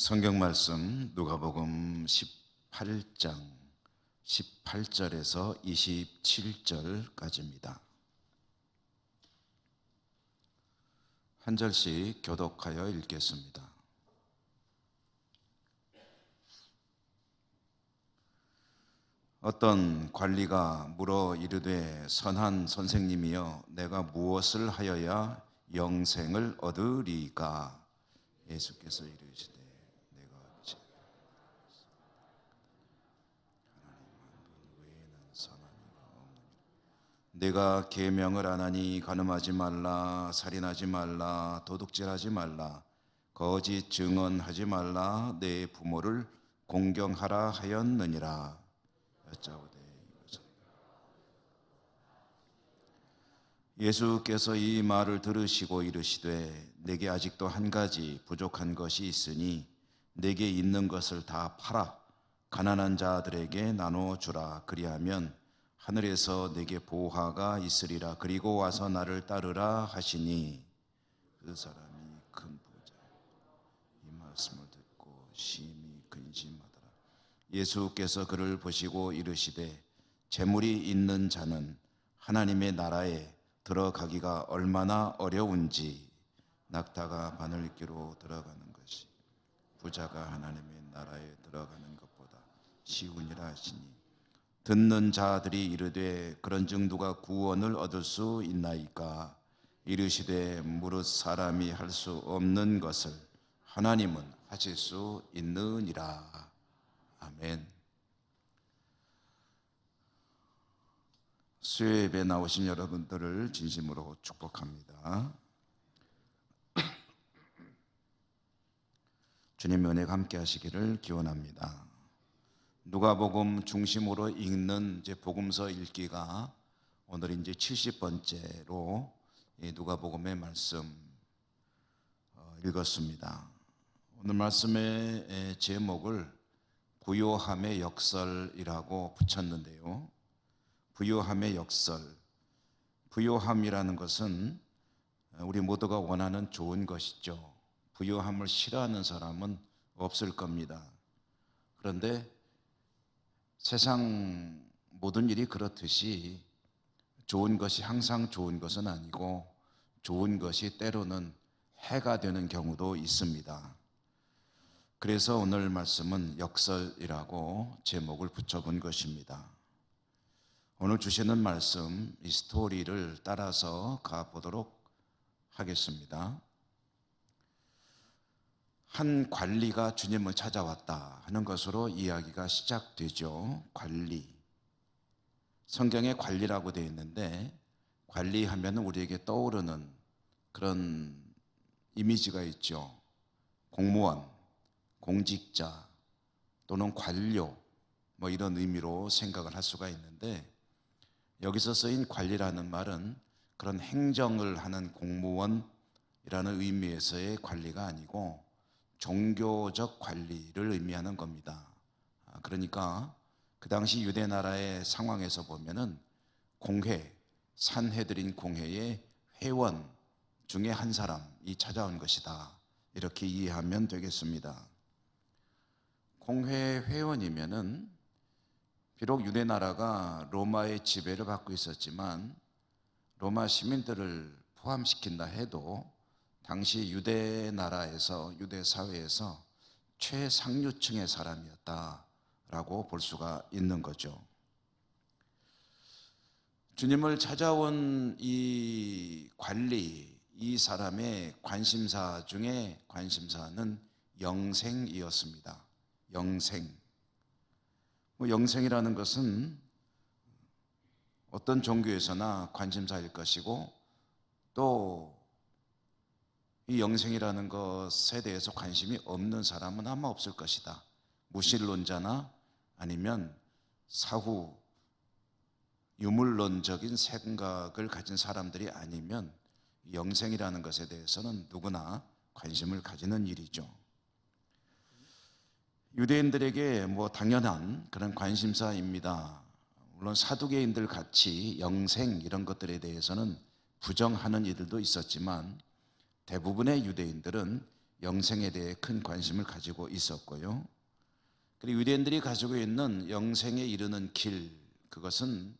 성경 말씀 누가복음 18장 18절에서 27절까지입니다. 한 절씩 교독하여 읽겠습니다. 어떤 관리가 물어 이르되 선한 선생님이여 내가 무엇을 하여야 영생을 얻으리까? 예수께서 이르시되 내가 어찌 하나님 한 분 외에는 선한 이가 없느니라. 내가 계명을 안 하니 간음하지 말라, 살인하지 말라, 도둑질하지 말라, 거짓 증언하지 말라, 내 부모를 공경하라 하였느니라. 여짜오되 이것은 예수께서 이 말을 들으시고 이르시되 내게 아직도 한 가지 부족한 것이 있으니 내게 있는 것을 다 팔아 가난한 자들에게 나눠 주라. 그리하면 하늘에서 내게 보화가 있으리라. 그리고 와서 나를 따르라 하시니 그 사람이 큰 부자 이 말씀을 듣고 심히 근심하더라. 예수께서 그를 보시고 이르시되 재물이 있는 자는 하나님의 나라에 들어가기가 얼마나 어려운지 낙타가 바늘기로 들어가는 것이 부자가 하나님의 나라에 들어가는 것보다 쉬우니라 하시니 듣는 자들이 이르되 그런즉 누가 구원을 얻을 수 있나이까? 이르시되 무릇 사람이 할 수 없는 것을 하나님은 하실 수 있느니라. 아멘. 수요예배 나오신 여러분들을 진심으로 축복합니다. 주님의 은혜가 함께 하시기를 기원합니다. 누가복음 중심으로 읽는 이제 복음서 읽기가 오늘 이제 70번째로 누가복음의 말씀 읽었습니다. 오늘 말씀의 제목을 부요함의 역설이라고 붙였는데요. 부요함의 역설. 부요함이라는 것은 우리 모두가 원하는 좋은 것이죠. 부요함을 싫어하는 사람은 없을 겁니다. 그런데 세상 모든 일이 그렇듯이 좋은 것이 항상 좋은 것은 아니고 좋은 것이 때로는 해가 되는 경우도 있습니다. 그래서 오늘 말씀은 역설이라고 제목을 붙여본 것입니다. 오늘 주시는 말씀, 이 스토리를 따라서 가보도록 하겠습니다. 한 관리가 주님을 찾아왔다 하는 것으로 이야기가 시작되죠. 관리. 성경에 관리라고 되어 있는데 관리하면 우리에게 떠오르는 그런 이미지가 있죠. 공무원, 공직자 또는 관료 뭐 이런 의미로 생각을 할 수가 있는데 여기서 쓰인 관리라는 말은 그런 행정을 하는 공무원이라는 의미에서의 관리가 아니고 종교적 관리를 의미하는 겁니다. 그러니까 그 당시 유대 나라의 상황에서 보면은 공회, 산헤드린 공회의 회원 중에 한 사람이 찾아온 것이다. 이렇게 이해하면 되겠습니다. 공회 회원이면은 비록 유대 나라가 로마의 지배를 받고 있었지만 로마 시민들을 포함시킨다 해도 당시 유대 나라에서 유대 사회에서 최상류층의 사람이었다라고 볼 수가 있는 거죠. 주님을 찾아온 이 관리, 이 사람의 관심사 중에 관심사는 영생이었습니다. 영생. 영생이라는 것은 어떤 종교에서나 관심사일 것이고 또 이 영생이라는 것에 대해서 관심이 없는 사람은 아마 없을 것이다. 무신론자나 아니면 사후 유물론적인 생각을 가진 사람들이 아니면 영생이라는 것에 대해서는 누구나 관심을 가지는 일이죠. 유대인들에게 뭐 당연한 그런 관심사입니다. 물론 사두개인들 같이 영생 이런 것들에 대해서는 부정하는 이들도 있었지만 대부분의 유대인들은 영생에 대해 큰 관심을 가지고 있었고요. 그리고 유대인들이 가지고 있는 영생에 이르는 길, 그것은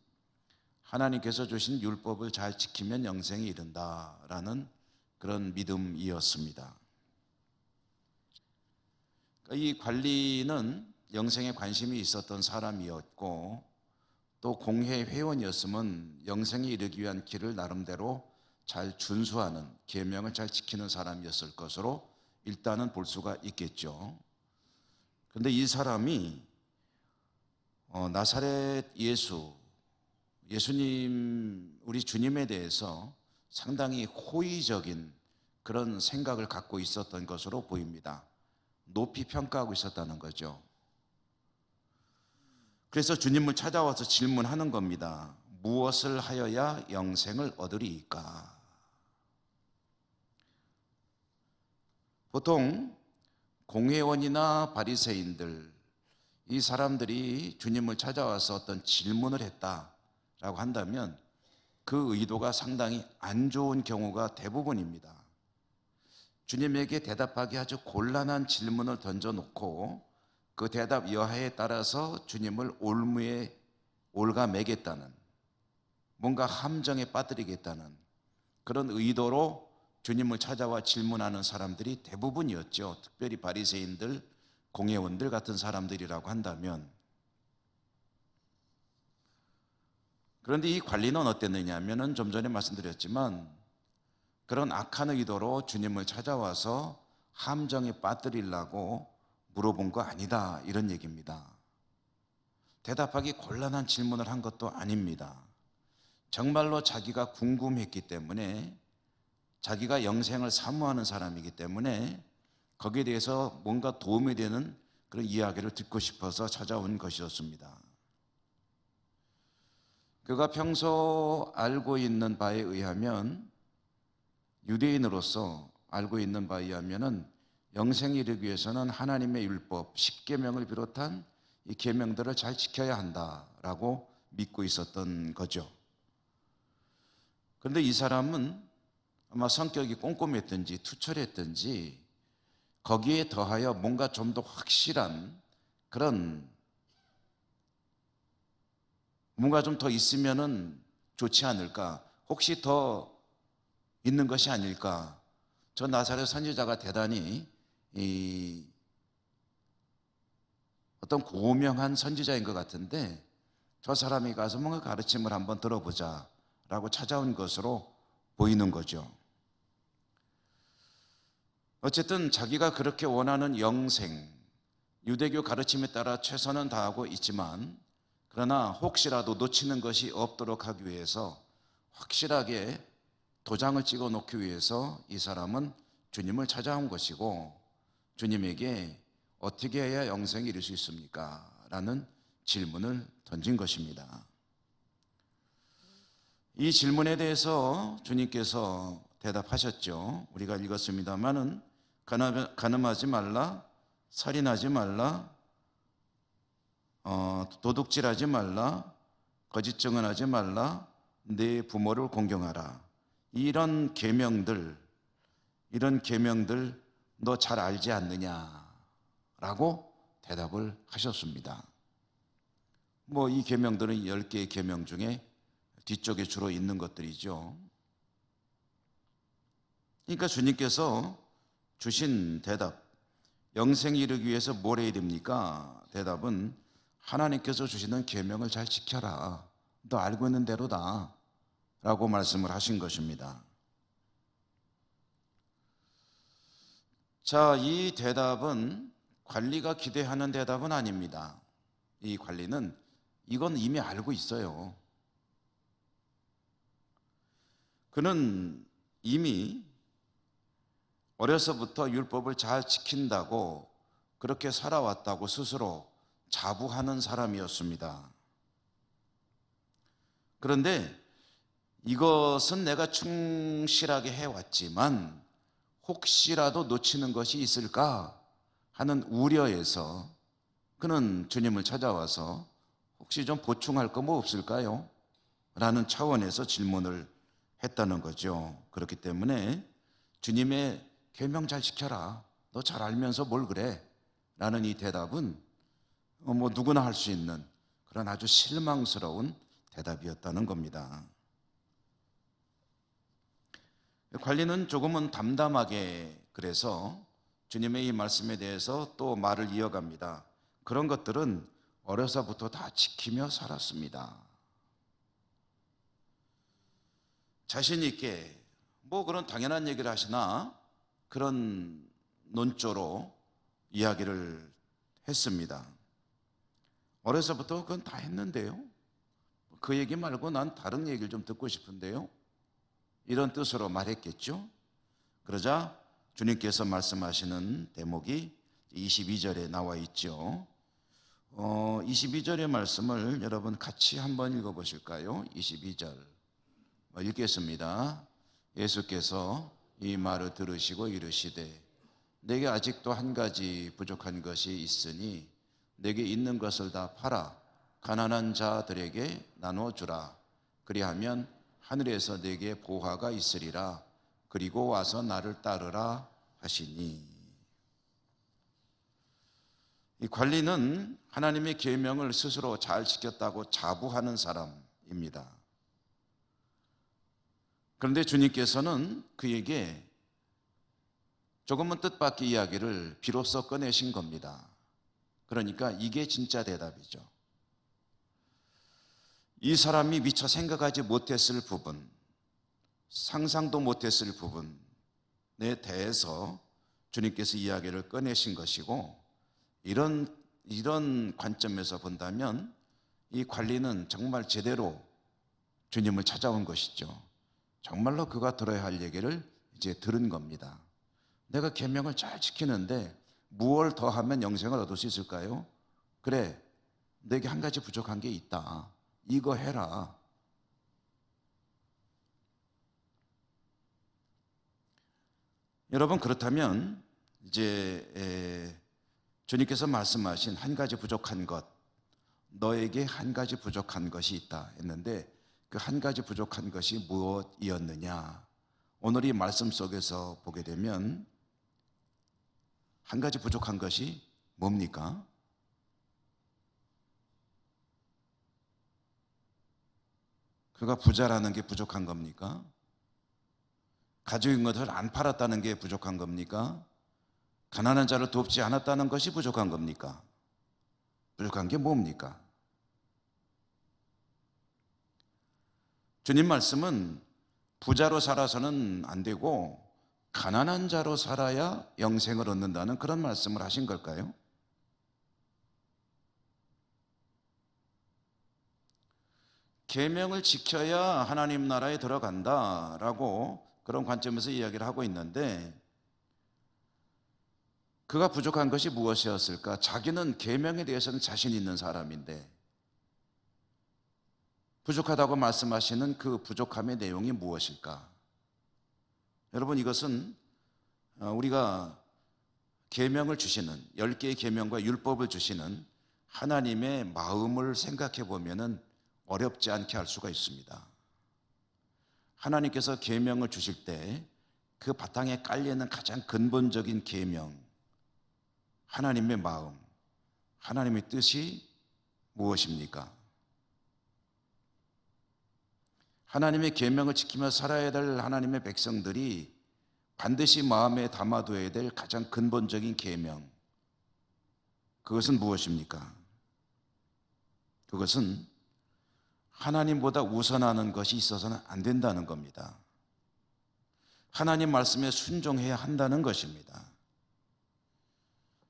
하나님께서 주신 율법을 잘 지키면 영생에 이른다라는 그런 믿음이었습니다. 이 관리는 영생에 관심이 있었던 사람이었고, 또 공회 회원이었으면 영생에 이르기 위한 길을 나름대로 잘 준수하는, 계명을 잘 지키는 사람이었을 것으로 일단은 볼 수가 있겠죠. 그런데 이 사람이 나사렛 예수님, 우리 주님에 대해서 상당히 호의적인 그런 생각을 갖고 있었던 것으로 보입니다. 높이 평가하고 있었다는 거죠. 그래서 주님을 찾아와서 질문하는 겁니다. 무엇을 하여야 영생을 얻으리이까? 보통 공회원이나 바리새인들, 이 사람들이 주님을 찾아와서 어떤 질문을 했다라고 한다면 그 의도가 상당히 안 좋은 경우가 대부분입니다. 주님에게 대답하기 아주 곤란한 질문을 던져놓고 그 대답 여하에 따라서 주님을 올무에 올가매겠다는, 뭔가 함정에 빠뜨리겠다는 그런 의도로 주님을 찾아와 질문하는 사람들이 대부분이었죠. 특별히 바리새인들, 공회원들 같은 사람들이라고 한다면. 그런데 이 관리는 어땠느냐 하면은 좀 전에 말씀드렸지만 그런 악한 의도로 주님을 찾아와서 함정에 빠뜨리려고 물어본 거 아니다, 이런 얘기입니다. 대답하기 곤란한 질문을 한 것도 아닙니다. 정말로 자기가 궁금했기 때문에, 자기가 영생을 사모하는 사람이기 때문에 거기에 대해서 뭔가 도움이 되는 그런 이야기를 듣고 싶어서 찾아온 것이었습니다. 그가 평소 알고 있는 바에 의하면, 유대인으로서 알고 있는 바에 의하면은 영생에 이르기 위해서는 하나님의 율법 10계명을 비롯한 이 계명들을 잘 지켜야 한다라고 믿고 있었던 거죠. 그런데 이 사람은 아마 성격이 꼼꼼했든지 투철했든지 거기에 더하여 뭔가 좀 더 확실한 그런, 뭔가 좀 더 있으면은 좋지 않을까, 혹시 더 있는 것이 아닐까. 저 나사렛 선지자가 대단히 어떤 고명한 선지자인 것 같은데 저 사람이 가서 뭔가 가르침을 한번 들어보자 라고 찾아온 것으로 보이는 거죠. 어쨌든 자기가 그렇게 원하는 영생, 유대교 가르침에 따라 최선은 다하고 있지만, 그러나 혹시라도 놓치는 것이 없도록 하기 위해서 확실하게 도장을 찍어 놓기 위해서 이 사람은 주님을 찾아온 것이고, 주님에게 어떻게 해야 영생에 이를 수 있습니까? 라는 질문을 던진 것입니다. 이 질문에 대해서 주님께서 대답하셨죠. 우리가 읽었습니다마는 간음하지 말라, 살인하지 말라, 도둑질하지 말라, 거짓 증언하지 말라, 내 부모를 공경하라. 이런 계명들 너 잘 알지 않느냐라고 대답을 하셨습니다. 이 계명들은 10개의 계명 중에 뒤쪽에 주로 있는 것들이죠. 그러니까 주님께서 주신 대답, 영생에 이르기 위해서 뭘 해야 됩니까? 대답은 하나님께서 주시는 계명을 잘 지켜라. 너 알고 있는 대로다 라고 말씀을 하신 것입니다. 자, 이 대답은 관리가 기대하는 대답은 아닙니다. 이 관리는 이건 이미 알고 있어요. 그는 이미 어려서부터 율법을 잘 지킨다고, 그렇게 살아왔다고 스스로 자부하는 사람이었습니다. 그런데 이것은 내가 충실하게 해왔지만 혹시라도 놓치는 것이 있을까 하는 우려에서 그는 주님을 찾아와서 혹시 좀 보충할 거 뭐 없을까요? 라는 차원에서 질문을 했다는 거죠. 그렇기 때문에 주님의 계명 잘 지켜라, 너 잘 알면서 뭘 그래? 라는 이 대답은 누구나 할 수 있는 그런 아주 실망스러운 대답이었다는 겁니다. 관리는 조금은 담담하게 그래서 주님의 이 말씀에 대해서 또 말을 이어갑니다. 그런 것들은 어려서부터 다 지키며 살았습니다. 자신 있게 그런 당연한 얘기를 하시나 그런 논조로 이야기를 했습니다. 어려서부터 그건 다 했는데요. 그 얘기 말고 난 다른 얘기를 좀 듣고 싶은데요. 이런 뜻으로 말했겠죠. 그러자 주님께서 말씀하시는 대목이 22절에 나와 있죠. 22절의 말씀을 여러분 같이 한번 읽어보실까요? 22절 읽겠습니다. 예수께서 이 말을 들으시고 이르시되 내게 아직도 한 가지 부족한 것이 있으니 내게 있는 것을 다 팔아 가난한 자들에게 나눠주라. 그리하면 하늘에서 내게 보화가 있으리라. 그리고 와서 나를 따르라 하시니. 이 관리는 하나님의 계명을 스스로 잘 지켰다고 자부하는 사람입니다. 그런데 주님께서는 그에게 조금은 뜻밖의 이야기를 비로소 꺼내신 겁니다. 그러니까 이게 진짜 대답이죠. 이 사람이 미처 생각하지 못했을 부분, 상상도 못했을 부분에 대해서 주님께서 이야기를 꺼내신 것이고, 이런 관점에서 본다면 이 관리는 정말 제대로 주님을 찾아온 것이죠. 정말로 그가 들어야 할 얘기를 이제 들은 겁니다. 내가 계명을 잘 지키는데 무엇을 더하면 영생을 얻을 수 있을까요? 그래, 내게 한 가지 부족한 게 있다. 이거 해라. 여러분, 그렇다면 이제 주님께서 말씀하신 한 가지 부족한 것, 너에게 한 가지 부족한 것이 있다 했는데 그 한 가지 부족한 것이 무엇이었느냐? 오늘 이 말씀 속에서 보게 되면 한 가지 부족한 것이 뭡니까? 그가 부자라는 게 부족한 겁니까? 가지고 있는 것을 안 팔았다는 게 부족한 겁니까? 가난한 자를 돕지 않았다는 것이 부족한 겁니까? 부족한 게 뭡니까? 주님 말씀은 부자로 살아서는 안 되고 가난한 자로 살아야 영생을 얻는다는 그런 말씀을 하신 걸까요? 계명을 지켜야 하나님 나라에 들어간다라고 그런 관점에서 이야기를 하고 있는데 그가 부족한 것이 무엇이었을까? 자기는 계명에 대해서는 자신 있는 사람인데 부족하다고 말씀하시는 그 부족함의 내용이 무엇일까? 여러분, 이것은 우리가 계명을 주시는 10개의 계명과 율법을 주시는 하나님의 마음을 생각해 보면은 어렵지 않게 할 수가 있습니다. 하나님께서 계명을 주실 때 그 바탕에 깔려있는 가장 근본적인 계명, 하나님의 마음, 하나님의 뜻이 무엇입니까? 하나님의 계명을 지키며 살아야 될 하나님의 백성들이 반드시 마음에 담아둬야 될 가장 근본적인 계명, 그것은 무엇입니까? 그것은 하나님보다 우선하는 것이 있어서는 안 된다는 겁니다. 하나님 말씀에 순종해야 한다는 것입니다.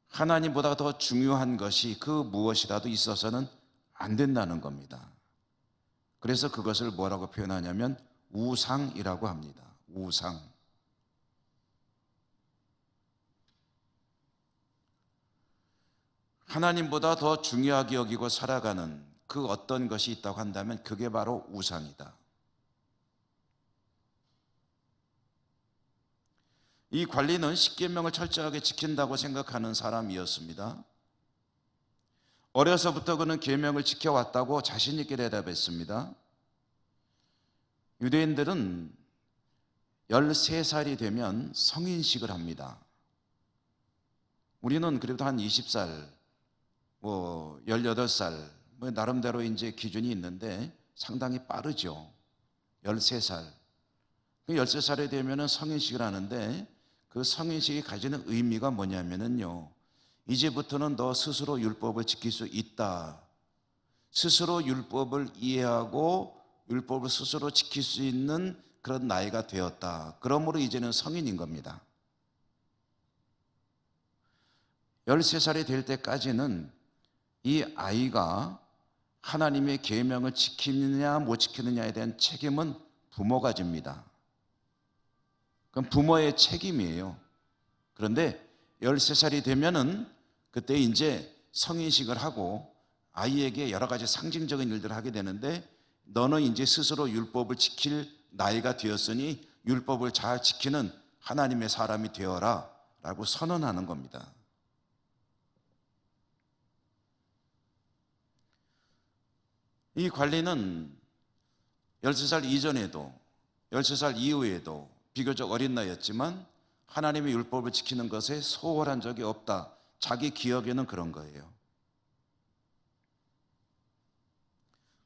하나님보다 더 중요한 것이 그 무엇이라도 있어서는 안 된다는 겁니다. 그래서 그것을 뭐라고 표현하냐면 우상이라고 합니다. 우상. 하나님보다 더 중요하게 여기고 살아가는 그 어떤 것이 있다고 한다면 그게 바로 우상이다. 이 관리는 십계명을 철저하게 지킨다고 생각하는 사람이었습니다. 어려서부터 그는 계명을 지켜왔다고 자신 있게 대답했습니다. 유대인들은 13살이 되면 성인식을 합니다. 우리는 그래도 한 20살, 18살, 나름대로 이제 기준이 있는데 상당히 빠르죠. 13살. 13살이 되면은 성인식을 하는데 그 성인식이 가지는 의미가 뭐냐면은요. 이제부터는 너 스스로 율법을 지킬 수 있다. 스스로 율법을 이해하고 율법을 스스로 지킬 수 있는 그런 나이가 되었다. 그러므로 이제는 성인인 겁니다. 13살이 될 때까지는 이 아이가 하나님의 계명을 지키느냐 못 지키느냐에 대한 책임은 부모가 집니다. 그건 부모의 책임이에요. 그런데 13살이 되면은 그때 이제 성인식을 하고 아이에게 여러 가지 상징적인 일들을 하게 되는데 너는 이제 스스로 율법을 지킬 나이가 되었으니 율법을 잘 지키는 하나님의 사람이 되어라 라고 선언하는 겁니다. 이 관리는 13살 이전에도 13살 이후에도 비교적 어린 나이였지만 하나님의 율법을 지키는 것에 소홀한 적이 없다. 자기 기억에는 그런 거예요.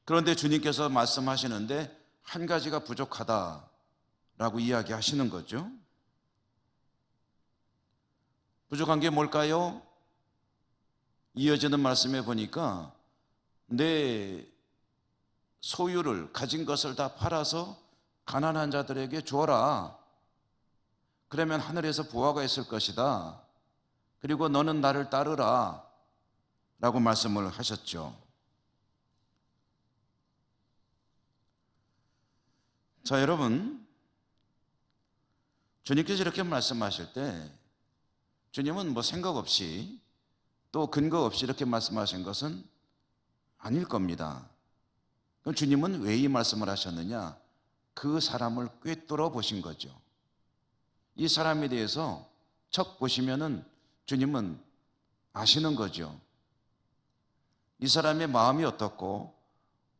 그런데 주님께서 말씀하시는데 한 가지가 부족하다라고 이야기하시는 거죠. 부족한 게 뭘까요? 이어지는 말씀에 보니까 내 소유를 가진 것을 다 팔아서 가난한 자들에게 주어라. 그러면 하늘에서 보화가 있을 것이다. 그리고 너는 나를 따르라 라고 말씀을 하셨죠. 자, 여러분, 주님께서 이렇게 말씀하실 때 주님은 생각 없이 또 근거 없이 이렇게 말씀하신 것은 아닐 겁니다. 그럼 주님은 왜 이 말씀을 하셨느냐? 그 사람을 꿰뚫어 보신 거죠. 이 사람에 대해서 척 보시면은 주님은 아시는 거죠. 이 사람의 마음이 어떻고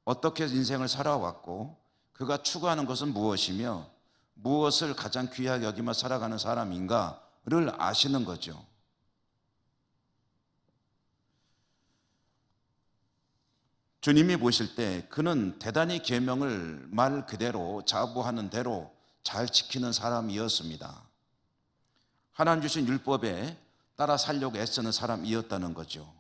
어떻게 인생을 살아왔고 그가 추구하는 것은 무엇이며 무엇을 가장 귀하게 여기며 살아가는 사람인가를 아시는 거죠. 주님이 보실 때 그는 대단히 계명을 말 그대로 자부하는 대로 잘 지키는 사람이었습니다. 하나님 주신 율법에 따라 살려고 애쓰는 사람이었다는 거죠.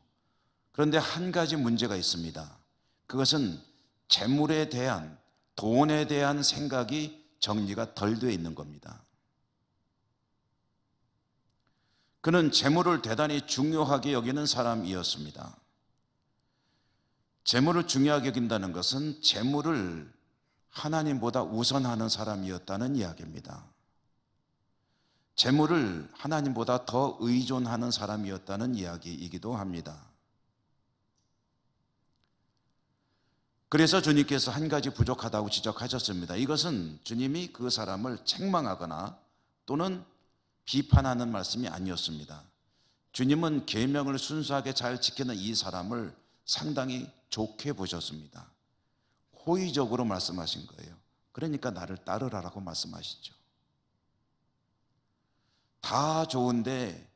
그런데 한 가지 문제가 있습니다. 그것은 재물에 대한, 돈에 대한 생각이 정리가 덜 되어 있는 겁니다. 그는 재물을 대단히 중요하게 여기는 사람이었습니다. 재물을 중요하게 여긴다는 것은 재물을 하나님보다 우선하는 사람이었다는 이야기입니다. 재물을 하나님보다 더 의존하는 사람이었다는 이야기이기도 합니다. 그래서 주님께서 한 가지 부족하다고 지적하셨습니다. 이것은 주님이 그 사람을 책망하거나 또는 비판하는 말씀이 아니었습니다. 주님은 계명을 순수하게 잘 지키는 이 사람을 상당히 좋게 보셨습니다. 호의적으로 말씀하신 거예요. 그러니까 나를 따르라라고 말씀하시죠. 다 좋은데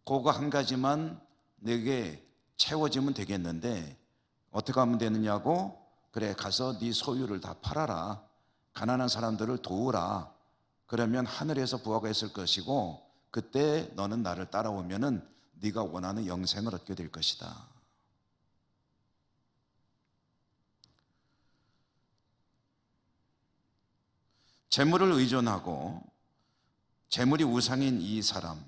그거 한 가지만 내게 채워지면 되겠는데 어떻게 하면 되느냐고? 그래, 가서 네 소유를 다 팔아라. 가난한 사람들을 도우라. 그러면 하늘에서 부하가 있을 것이고 그때 너는 나를 따라오면은 네가 원하는 영생을 얻게 될 것이다. 재물을 의존하고 재물이 우상인 이 사람,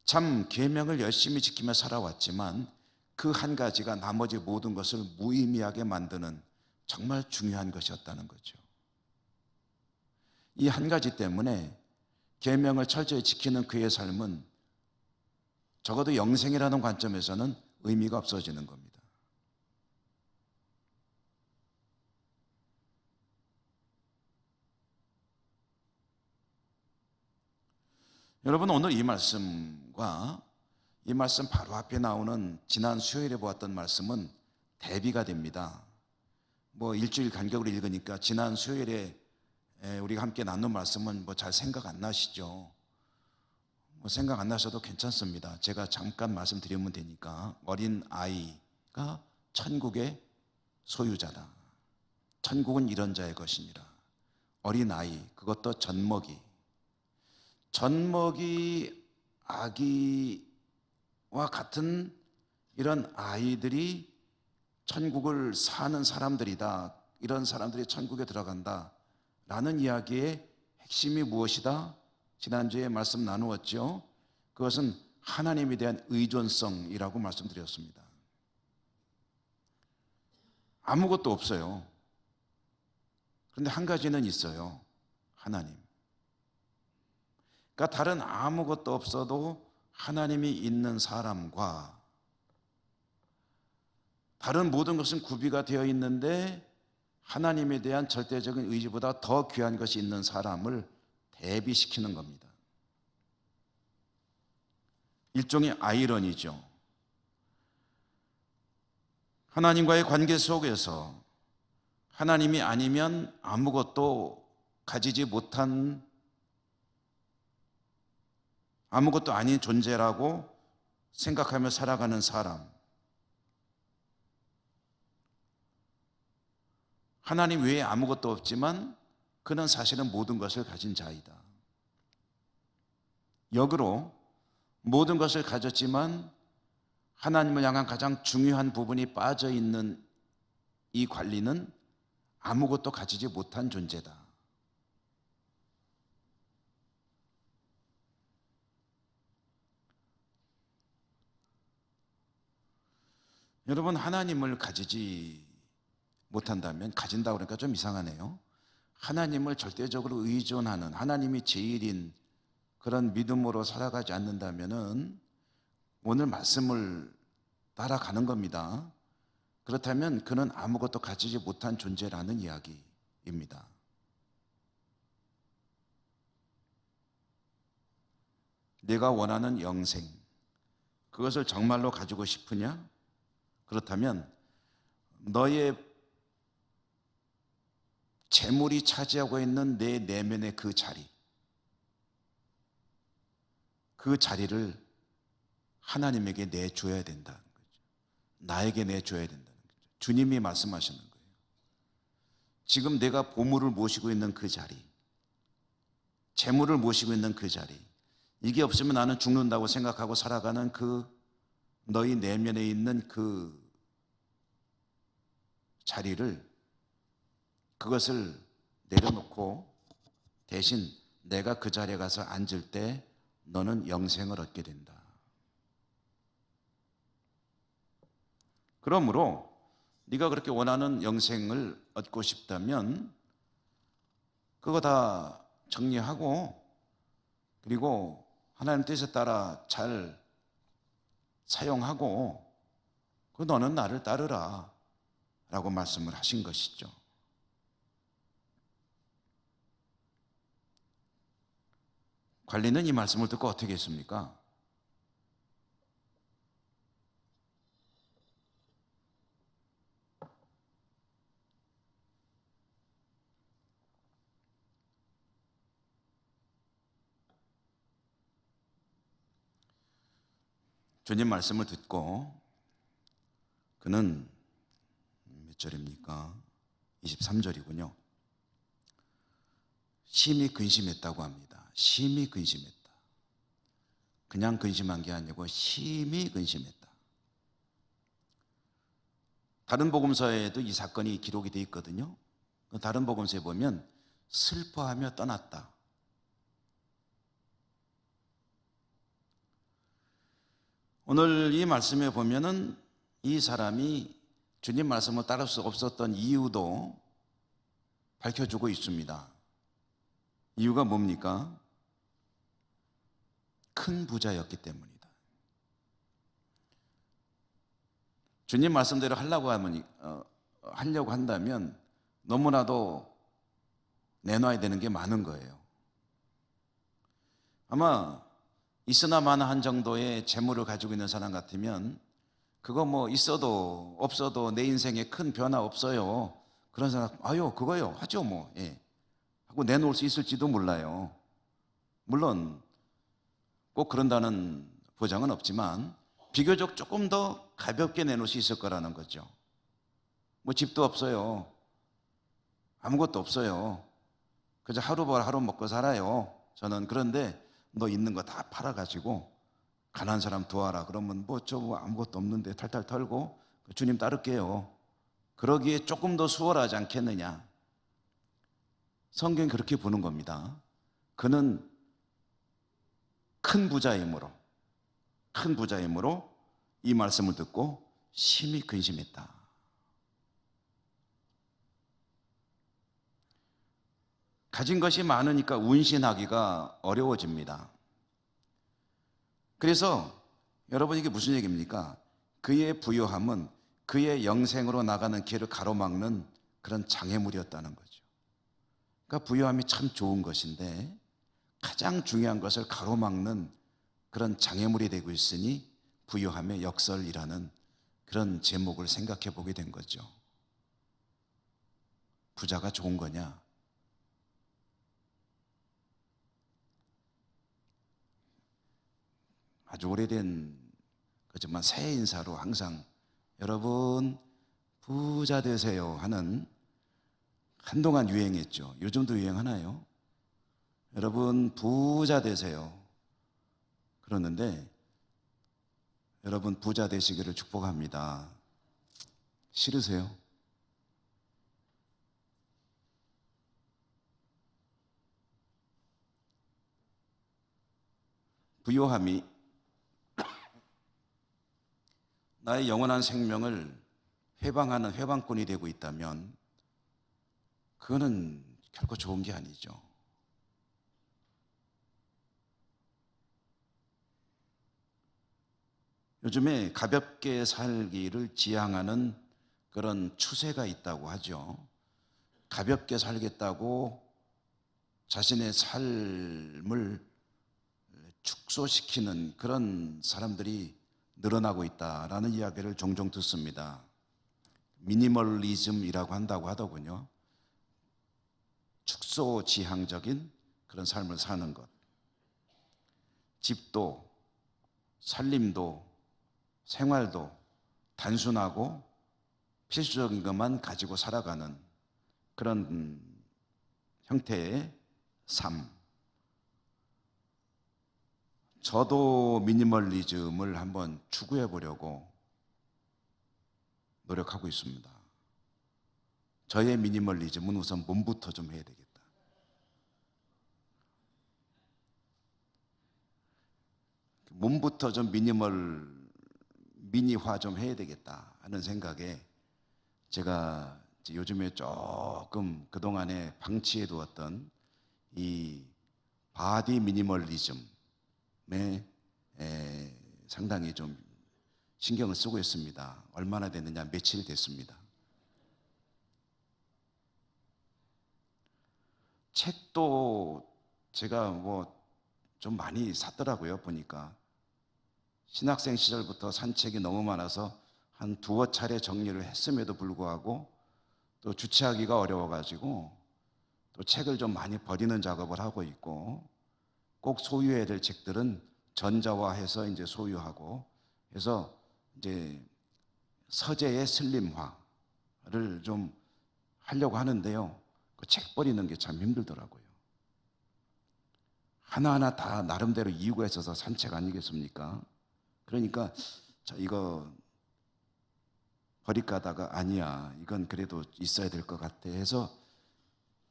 참 계명을 열심히 지키며 살아왔지만 그 한 가지가 나머지 모든 것을 무의미하게 만드는 정말 중요한 것이었다는 거죠. 이 한 가지 때문에 계명을 철저히 지키는 그의 삶은 적어도 영생이라는 관점에서는 의미가 없어지는 겁니다. 여러분, 오늘 이 말씀과 이 말씀 바로 앞에 나오는 지난 수요일에 보았던 말씀은 대비가 됩니다. 일주일 간격으로 읽으니까 지난 수요일에 우리가 함께 나눈 말씀은 잘 생각 안 나시죠? 뭐 생각 안 나셔도 괜찮습니다. 제가 잠깐 말씀드리면 되니까, 어린 아이가 천국의 소유자다. 천국은 이런 자의 것이니라. 어린 아이, 그것도 젖먹이. 젖먹이 아기와 같은 이런 아이들이 천국을 사는 사람들이다. 이런 사람들이 천국에 들어간다 라는 이야기의 핵심이 무엇이다? 지난주에 말씀 나누었죠. 그것은 하나님에 대한 의존성이라고 말씀드렸습니다. 아무것도 없어요. 그런데 한 가지는 있어요. 하나님. 그러니까 다른 아무것도 없어도 하나님이 있는 사람과, 다른 모든 것은 구비가 되어 있는데 하나님에 대한 절대적인 의지보다 더 귀한 것이 있는 사람을 대비시키는 겁니다. 일종의 아이러니죠. 하나님과의 관계 속에서 하나님이 아니면 아무것도 가지지 못한, 아무것도 아닌 존재라고 생각하며 살아가는 사람, 하나님 외에 아무것도 없지만 그는 사실은 모든 것을 가진 자이다. 역으로 모든 것을 가졌지만 하나님을 향한 가장 중요한 부분이 빠져 있는 이 관리는 아무것도 가지지 못한 존재다. 여러분, 하나님을 가지지 못한다면, 가진다고 그러니까 좀 이상하네요. 하나님을 절대적으로 의존하는, 하나님이 제일인 그런 믿음으로 살아가지 않는다면은 오늘 말씀을 따라가는 겁니다. 그렇다면 그는 아무것도 가지지 못한 존재라는 이야기입니다. 내가 원하는 영생, 그것을 정말로 가지고 싶으냐? 그렇다면 너의 재물이 차지하고 있는 내 내면의 그 자리를 하나님에게 내줘야 된다는 거죠. 나에게 내줘야 된다는 거죠. 주님이 말씀하시는 거예요. 지금 내가 보물을 모시고 있는 그 자리, 재물을 모시고 있는 그 자리, 이게 없으면 나는 죽는다고 생각하고 살아가는 그 너희 내면에 있는 그 자리를, 그것을 내려놓고 대신 내가 그 자리에 가서 앉을 때 너는 영생을 얻게 된다. 그러므로 네가 그렇게 원하는 영생을 얻고 싶다면 그거 다 정리하고, 그리고 하나님 뜻에 따라 잘 사용하고, 그 너는 나를 따르라 라고 말씀을 하신 것이죠. 관리는 이 말씀을 듣고 어떻게 했습니까? 주님 말씀을 듣고 그는 몇 절입니까? 23절이군요. 심히 근심했다고 합니다. 심히 근심했다. 그냥 근심한 게 아니고 심히 근심했다. 다른 복음서에도 이 사건이 기록이 되어 있거든요. 다른 복음서에 보면 슬퍼하며 떠났다. 오늘 이 말씀에 보면은 이 사람이 주님 말씀을 따를 수 없었던 이유도 밝혀주고 있습니다. 이유가 뭡니까? 큰 부자였기 때문이다. 주님 말씀대로 하려고 한다면 너무나도 내놔야 되는 게 많은 거예요. 아마 있으나 마나한 정도의 재물을 가지고 있는 사람 같으면 그거 뭐 있어도 없어도 내 인생에 큰 변화 없어요. 그런 사람, 아유 그거요 하죠 뭐, 하고 내놓을 수 있을지도 몰라요. 물론 꼭 그런다는 보장은 없지만 비교적 조금 더 가볍게 내놓을 수 있을 거라는 거죠. 뭐 집도 없어요. 아무것도 없어요. 그저 하루 벌 하루 먹고 살아요. 저는. 그런데 너 있는 거 다 팔아가지고 가난한 사람 도와라. 그러면 뭐 저 아무것도 없는데 탈탈 털고 주님 따를게요. 그러기에 조금 더 수월하지 않겠느냐. 성경이 그렇게 보는 겁니다. 그는 큰 부자이므로 이 말씀을 듣고 심히 근심했다. 가진 것이 많으니까 운신하기가 어려워집니다. 그래서 여러분, 이게 무슨 얘기입니까? 그의 부요함은 그의 영생으로 나가는 길을 가로막는 그런 장애물이었다는 거죠. 그러니까 부요함이 참 좋은 것인데 가장 중요한 것을 가로막는 그런 장애물이 되고 있으니 부요함의 역설이라는 그런 제목을 생각해 보게 된 거죠. 부자가 좋은 거냐? 아주 오래된 그렇지만 새해 인사로 항상 여러분 부자 되세요 하는, 한동안 유행했죠. 요즘도 유행하나요? 여러분 부자 되세요. 그러는데 여러분 부자 되시기를 축복합니다. 싫으세요? 부요함이 나의 영원한 생명을 회방하는 회방꾼이 되고 있다면 그거는 결코 좋은 게 아니죠. 요즘에 가볍게 살기를 지향하는 그런 추세가 있다고 하죠. 가볍게 살겠다고 자신의 삶을 축소시키는 그런 사람들이 늘어나고 있다라는 이야기를 종종 듣습니다. 미니멀리즘이라고 한다고 하더군요. 축소지향적인 그런 삶을 사는 것. 집도 살림도 생활도 단순하고 필수적인 것만 가지고 살아가는 그런 형태의 삶. 저도 미니멀리즘을 한번 추구해 보려고 노력하고 있습니다. 저의 미니멀리즘은 우선 몸부터 좀 해야 되겠다. 몸부터 좀 미니화 좀 해야 되겠다 하는 생각에 제가 요즘에 조금 그동안에 방치해 두었던 이 바디 미니멀리즘에 상당히 좀 신경을 쓰고 있습니다. 얼마나 됐느냐? 며칠 됐습니다. 책도 제가 뭐 좀 많이 샀더라고요. 보니까 신학생 시절부터 산 책이 너무 많아서 한 두어 차례 정리를 했음에도 불구하고 또 주체하기가 어려워가지고 또 책을 좀 많이 버리는 작업을 하고 있고, 꼭 소유해야 될 책들은 전자화해서 이제 소유하고 해서 이제 서재의 슬림화를 좀 하려고 하는데요. 그 책 버리는 게 참 힘들더라고요. 하나하나 다 나름대로 이유가 있어서 산 책 아니겠습니까? 그러니까 이거 버릴까 하다가 아니야, 이건 그래도 있어야 될 것 같아 해서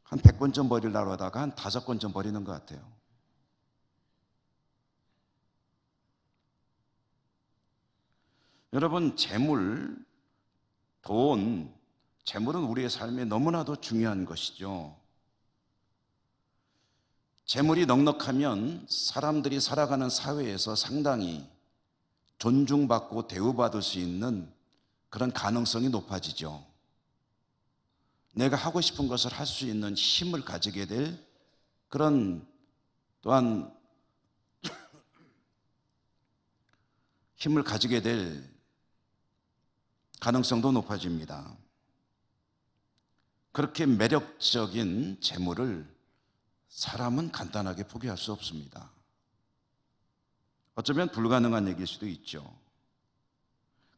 한 100권쯤 버리려고 하다가 한 5권쯤 버리는 것 같아요. 여러분, 재물은 우리의 삶에 너무나도 중요한 것이죠. 재물이 넉넉하면 사람들이 살아가는 사회에서 상당히 존중받고 대우받을 수 있는 그런 가능성이 높아지죠. 내가 하고 싶은 것을 할 수 있는 힘을 가지게 될 그런, 또한 힘을 가지게 될 가능성도 높아집니다. 그렇게 매력적인 재물을 사람은 간단하게 포기할 수 없습니다. 어쩌면 불가능한 얘기일 수도 있죠.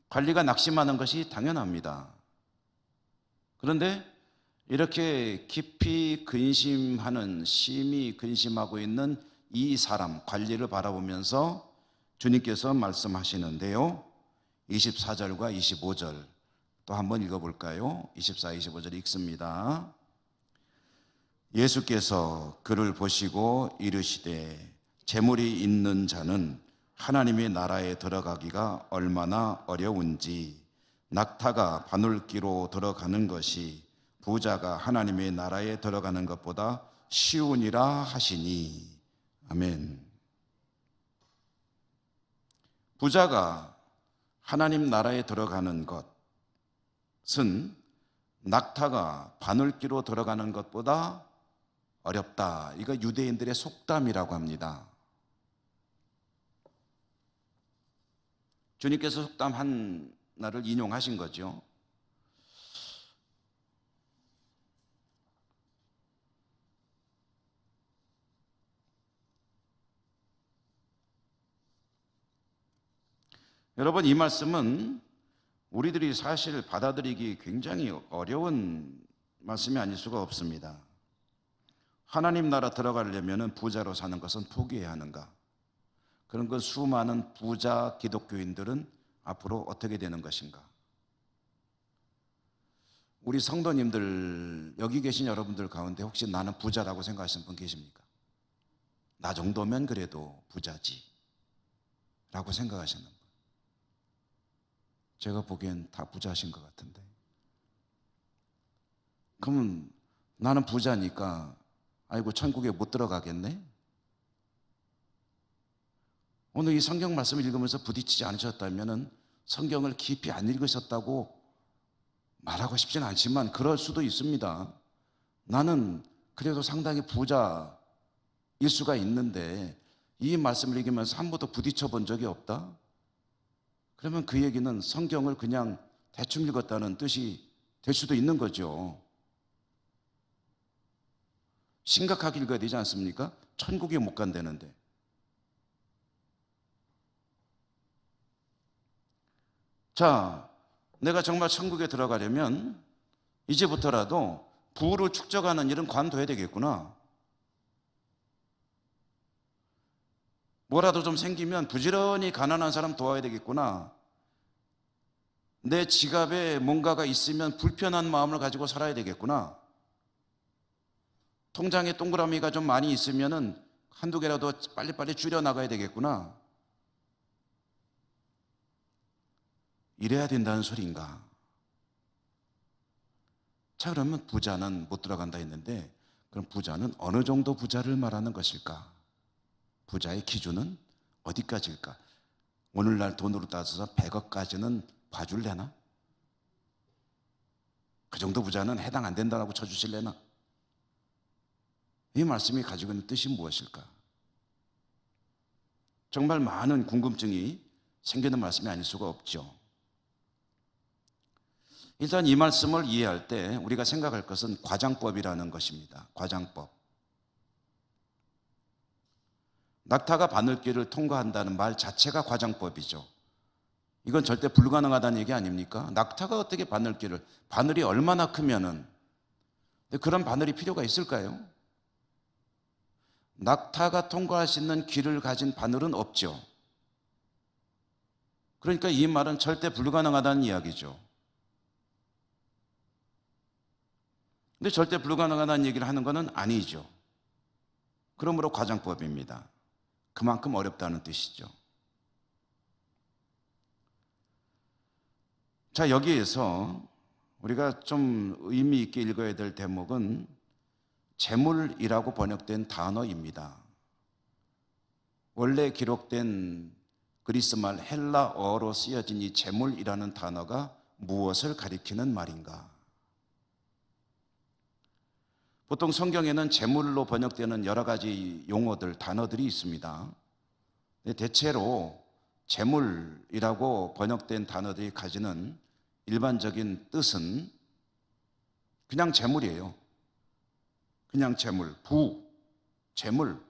관리가 낙심하는 것이 당연합니다. 그런데 이렇게 깊이 근심하는, 심히 근심하고 있는 이 사람, 관리를 바라보면서 주님께서 말씀하시는데요. 24절과 25절 또 한번 읽어볼까요? 24, 25절 읽습니다. 예수께서 그를 보시고 이르시되 재물이 있는 자는 하나님의 나라에 들어가기가 얼마나 어려운지 낙타가 바늘기로 들어가는 것이 부자가 하나님의 나라에 들어가는 것보다 쉬우니라 하시니. 아멘. 부자가 하나님 나라에 들어가는 것은 낙타가 바늘기로 들어가는 것보다 어렵다. 이거 유대인들의 속담이라고 합니다. 주님께서 속담 하나를 인용하신 거죠. 여러분, 이 말씀은 우리들이 사실 받아들이기 굉장히 어려운 말씀이 아닐 수가 없습니다. 하나님 나라 들어가려면 부자로 사는 것은 포기해야 하는가? 그런 그 수많은 부자 기독교인들은 앞으로 어떻게 되는 것인가? 우리 성도님들, 여기 계신 여러분들 가운데 혹시 나는 부자라고 생각하시는 분 계십니까? 나 정도면 그래도 부자지 라고 생각하시는 분. 제가 보기엔 다 부자신 것 같은데. 그러면 나는 부자니까 아이고 천국에 못 들어가겠네? 오늘 이 성경 말씀을 읽으면서 부딪히지 않으셨다면 성경을 깊이 안 읽으셨다고 말하고 싶진 않지만 그럴 수도 있습니다. 나는 그래도 상당히 부자일 수가 있는데 이 말씀을 읽으면서 한 번도 부딪혀 본 적이 없다? 그러면 그 얘기는 성경을 그냥 대충 읽었다는 뜻이 될 수도 있는 거죠. 심각하게 읽어야 되지 않습니까? 천국에 못 간다는데. 자, 내가 정말 천국에 들어가려면 이제부터라도 부를 축적하는 일은 관둬야 되겠구나. 뭐라도 좀 생기면 부지런히 가난한 사람 도와야 되겠구나. 내 지갑에 뭔가가 있으면 불편한 마음을 가지고 살아야 되겠구나. 통장에 동그라미가 좀 많이 있으면 한두 개라도 빨리빨리 줄여나가야 되겠구나. 이래야 된다는 소리인가? 자, 그러면 부자는 못 들어간다 했는데 그럼 부자는 어느 정도 부자를 말하는 것일까? 부자의 기준은 어디까지일까? 오늘날 돈으로 따져서 100억까지는 봐줄래나? 그 정도 부자는 해당 안 된다고 쳐주실래나? 이 말씀이 가지고 있는 뜻이 무엇일까? 정말 많은 궁금증이 생기는 말씀이 아닐 수가 없죠. 일단 이 말씀을 이해할 때 우리가 생각할 것은 과장법이라는 것입니다. 과장법. 낙타가 바늘길을 통과한다는 말 자체가 과장법이죠. 이건 절대 불가능하다는 얘기 아닙니까? 낙타가 어떻게 바늘이 얼마나 크면은, 그런 바늘이 필요가 있을까요? 낙타가 통과할 수 있는 길을 가진 바늘은 없죠. 그러니까 이 말은 절대 불가능하다는 이야기죠. 근데 절대 불가능하다는 얘기를 하는 것은 아니죠. 그러므로 과장법입니다. 그만큼 어렵다는 뜻이죠. 자, 여기에서 우리가 좀 의미 있게 읽어야 될 대목은 재물이라고 번역된 단어입니다. 원래 기록된 그리스말 헬라어로 쓰여진 이 재물이라는 단어가 무엇을 가리키는 말인가? 보통 성경에는 재물로 번역되는 여러 가지 용어들, 단어들이 있습니다. 대체로 재물이라고 번역된 단어들이 가지는 일반적인 뜻은 그냥 재물이에요. 그냥 재물, 재물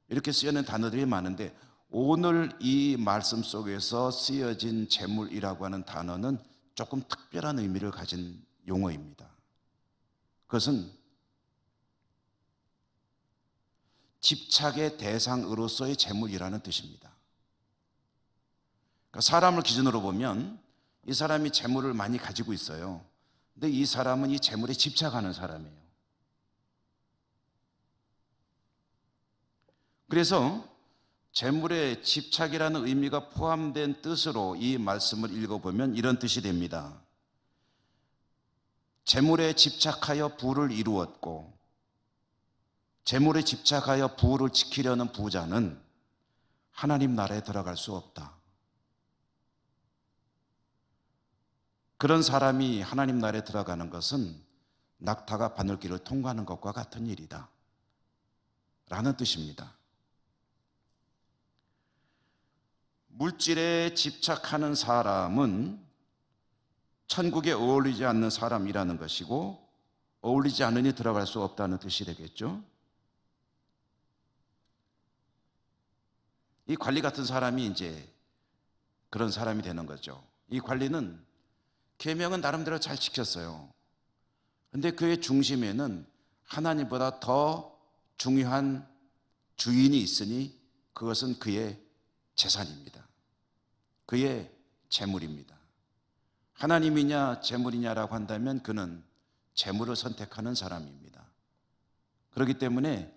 이렇게 쓰여있는 단어들이 많은데 오늘 이 말씀 속에서 쓰여진 재물이라고 하는 단어는 조금 특별한 의미를 가진 용어입니다. 그것은 집착의 대상으로서의 재물이라는 뜻입니다. 그러니까 사람을 기준으로 보면 이 사람이 재물을 많이 가지고 있어요. 근데 이 사람은 이 재물에 집착하는 사람이에요. 그래서 재물에 집착이라는 의미가 포함된 뜻으로 이 말씀을 읽어보면 이런 뜻이 됩니다. 재물에 집착하여 부를 이루었고 재물에 집착하여 부를 지키려는 부자는 하나님 나라에 들어갈 수 없다. 그런 사람이 하나님 나라에 들어가는 것은 낙타가 바늘길을 통과하는 것과 같은 일이다 라는 뜻입니다. 물질에 집착하는 사람은 천국에 어울리지 않는 사람이라는 것이고, 어울리지 않으니 들어갈 수 없다는 뜻이 되겠죠. 이 관리 같은 사람이 이제 그런 사람이 되는 거죠. 이 관리는 계명은 나름대로 잘 지켰어요. 근데 그의 중심에는 하나님보다 더 중요한 주인이 있으니 그것은 그의 재산입니다. 그의 재물입니다. 하나님이냐 재물이냐라고 한다면 그는 재물을 선택하는 사람입니다. 그렇기 때문에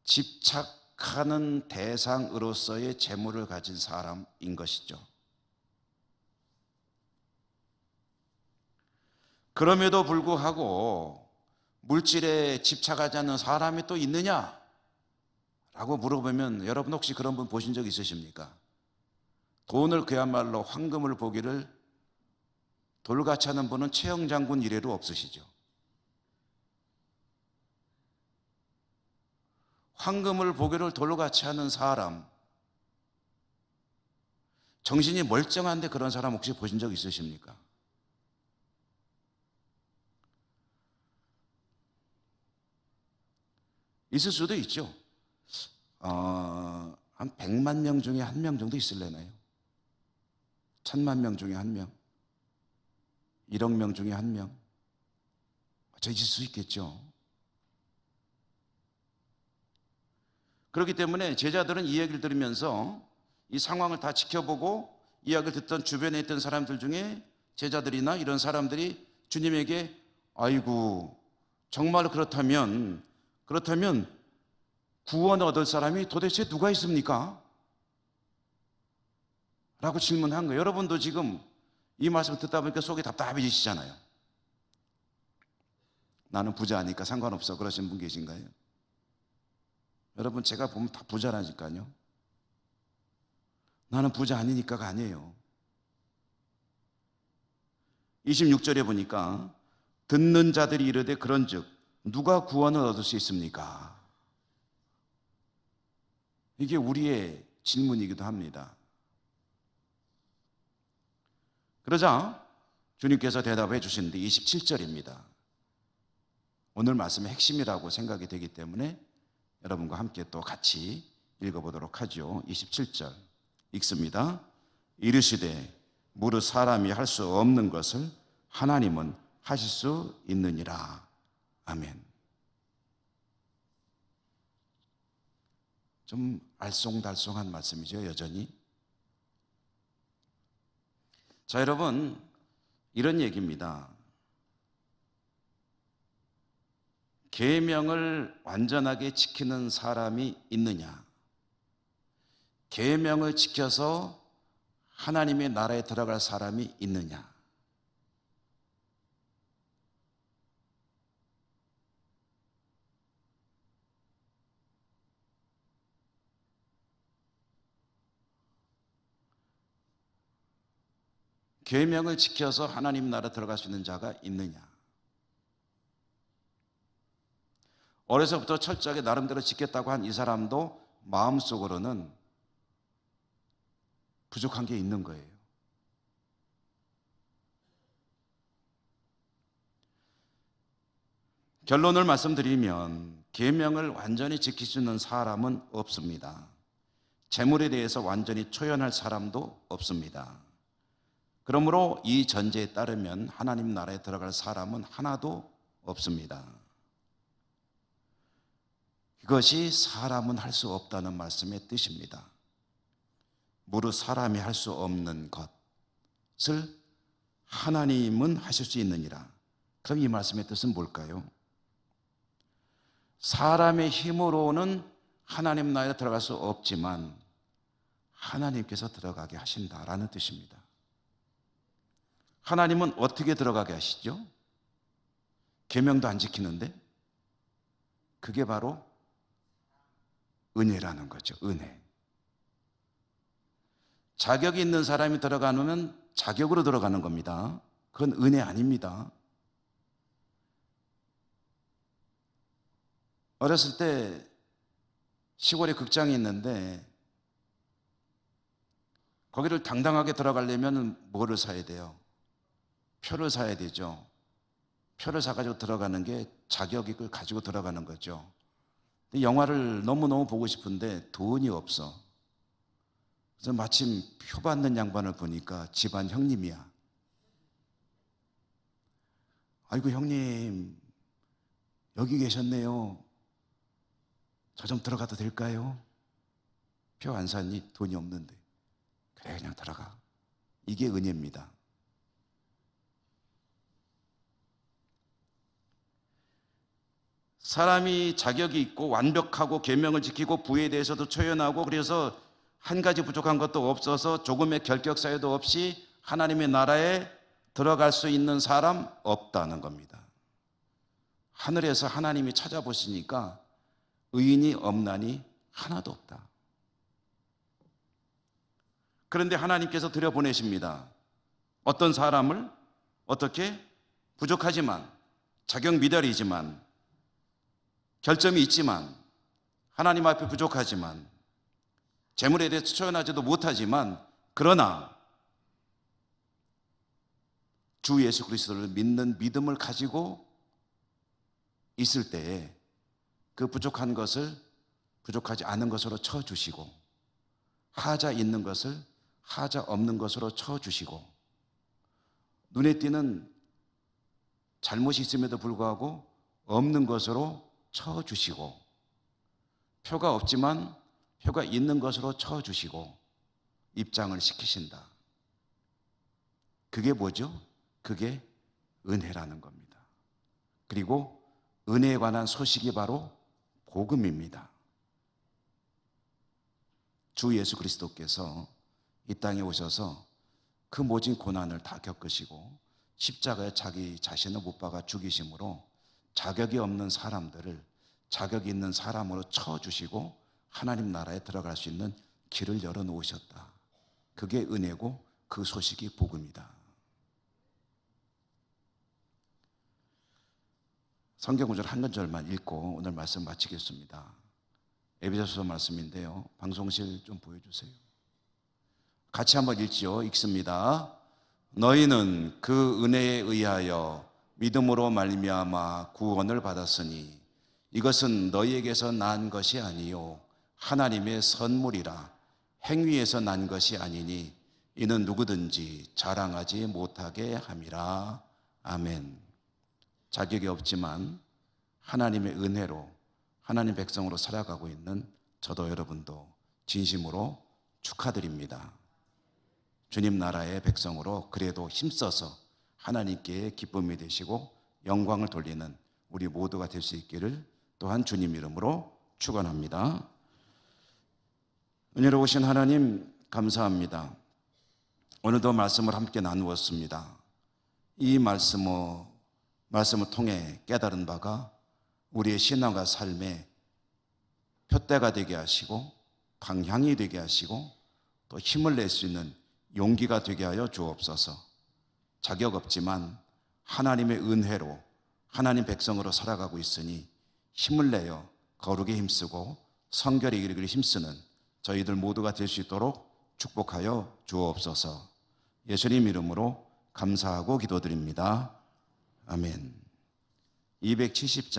집착하는 대상으로서의 재물을 가진 사람인 것이죠. 그럼에도 불구하고 물질에 집착하지 않는 사람이 또 있느냐? 라고 물어보면 여러분 혹시 그런 분 보신 적 있으십니까? 돈을 그야말로 황금을 보기를 돌같이 하는 분은 최영 장군 이래로 없으시죠. 황금을 보기를 돌같이 하는 사람, 정신이 멀쩡한데 그런 사람 혹시 보신 적 있으십니까? 있을 수도 있죠. 한 100만 명 중에 1명 정도 있을래나요? 1000만 명 중에 1명, 1억 명 중에 1명, 저 있을 수 있겠죠. 그렇기 때문에 제자들은 이 얘기를 들으면서 이 상황을 다 지켜보고 이야기를 듣던 주변에 있던 사람들 중에 제자들이나 이런 사람들이 주님에게 아이고 정말 그렇다면 구원 얻을 사람이 도대체 누가 있습니까? 라고 질문한 거예요. 여러분도 지금 이 말씀 듣다 보니까 속이 답답해지시잖아요. 나는 부자니까 상관없어 그러신 분 계신가요? 여러분 제가 보면 다 부자라니까요. 나는 부자 아니니까가 아니에요. 26절에 보니까 듣는 자들이 이르되 그런즉 누가 구원을 얻을 수 있습니까? 이게 우리의 질문이기도 합니다. 그러자 주님께서 대답해 주시는데 27절입니다. 오늘 말씀의 핵심이라고 생각이 되기 때문에 여러분과 함께 또 같이 읽어보도록 하죠. 27절 읽습니다. 이르시되 무릇 사람이 할 수 없는 것을 하나님은 하실 수 있느니라. 아멘. 좀 알쏭달쏭한 말씀이죠, 여전히. 자, 여러분, 이런 얘기입니다. 계명을 완전하게 지키는 사람이 있느냐? 계명을 지켜서 하나님의 나라에 들어갈 사람이 있느냐? 계명을 지켜서 하나님 나라 들어갈 수 있는 자가 있느냐? 어려서부터 철저하게 나름대로 지켰다고 한 이 사람도 마음속으로는 부족한 게 있는 거예요. 결론을 말씀드리면 계명을 완전히 지킬 수 있는 사람은 없습니다. 재물에 대해서 완전히 초연할 사람도 없습니다. 그러므로 이 전제에 따르면 하나님 나라에 들어갈 사람은 하나도 없습니다. 이것이 사람은 할 수 없다는 말씀의 뜻입니다. 무릇 사람이 할 수 없는 것을 하나님은 하실 수 있느니라. 그럼 이 말씀의 뜻은 뭘까요? 사람의 힘으로는 하나님 나라에 들어갈 수 없지만 하나님께서 들어가게 하신다라는 뜻입니다. 하나님은 어떻게 들어가게 하시죠? 계명도 안 지키는데? 그게 바로 은혜라는 거죠. 은혜. 자격이 있는 사람이 들어가면 자격으로 들어가는 겁니다. 그건 은혜 아닙니다. 어렸을 때 시골에 극장이 있는데 거기를 당당하게 들어가려면 뭐를 사야 돼요? 표를 사야 되죠. 표를 사가지고 들어가는 게 자격을 가지고 들어가는 거죠. 근데 영화를 너무너무 보고 싶은데 돈이 없어. 그래서 마침 표 받는 양반을 보니까 집안 형님이야. 아이고 형님 여기 계셨네요. 저 좀 들어가도 될까요? 표 안 샀니? 돈이 없는데. 그래 그냥 들어가. 이게 은혜입니다. 사람이 자격이 있고 완벽하고 계명을 지키고 부에 대해서도 초연하고 그래서 한 가지 부족한 것도 없어서 조금의 결격 사유도 없이 하나님의 나라에 들어갈 수 있는 사람 없다는 겁니다. 하늘에서 하나님이 찾아보시니까 의인이 없나니 하나도 없다. 그런데 하나님께서 들여보내십니다. 어떤 사람을 어떻게 부족하지만 자격 미달이지만 결점이 있지만 하나님 앞에 부족하지만 재물에 대해서 초연하지도 못하지만 그러나 주 예수 그리스도를 믿는 믿음을 가지고 있을 때에 그 부족한 것을 부족하지 않은 것으로 쳐주시고 하자 있는 것을 하자 없는 것으로 쳐주시고 눈에 띄는 잘못이 있음에도 불구하고 없는 것으로 쳐주시고 표가 없지만 표가 있는 것으로 쳐주시고 입장을 시키신다. 그게 뭐죠? 그게 은혜라는 겁니다. 그리고 은혜에 관한 소식이 바로 복음입니다. 주 예수 그리스도께서 이 땅에 오셔서 그 모진 고난을 다 겪으시고 십자가에 자기 자신을 못 박아 죽이심으로 자격이 없는 사람들을 자격이 있는 사람으로 쳐주시고 하나님 나라에 들어갈 수 있는 길을 열어놓으셨다. 그게 은혜고 그 소식이 복음이다. 성경 구절 한 구절만 읽고 오늘 말씀 마치겠습니다. 에베소서 말씀인데요. 방송실 좀 보여주세요. 같이 한번 읽지요. 읽습니다. 너희는 그 은혜에 의하여 믿음으로 말미암아 구원을 받았으니 이것은 너희에게서 난 것이 아니요 하나님의 선물이라. 행위에서 난 것이 아니니 이는 누구든지 자랑하지 못하게 함이라. 아멘. 자격이 없지만 하나님의 은혜로 하나님 백성으로 살아가고 있는 저도 여러분도 진심으로 축하드립니다. 주님 나라의 백성으로 그래도 힘써서 하나님께 기쁨이 되시고 영광을 돌리는 우리 모두가 될 수 있기를 또한 주님 이름으로 축원합니다. 은혜로우신 하나님 감사합니다. 오늘도 말씀을 함께 나누었습니다. 이 말씀을 통해 깨달은 바가 우리의 신앙과 삶의 표대가 되게 하시고 방향이 되게 하시고 또 힘을 낼 수 있는 용기가 되게 하여 주옵소서. 자격 없지만 하나님의 은혜로 하나님 백성으로 살아가고 있으니 힘을 내어 거룩에 힘쓰고 성결에 이르기를 힘쓰는 저희들 모두가 될 수 있도록 축복하여 주옵소서. 예수님 이름으로 감사하고 기도드립니다. 아멘. 270장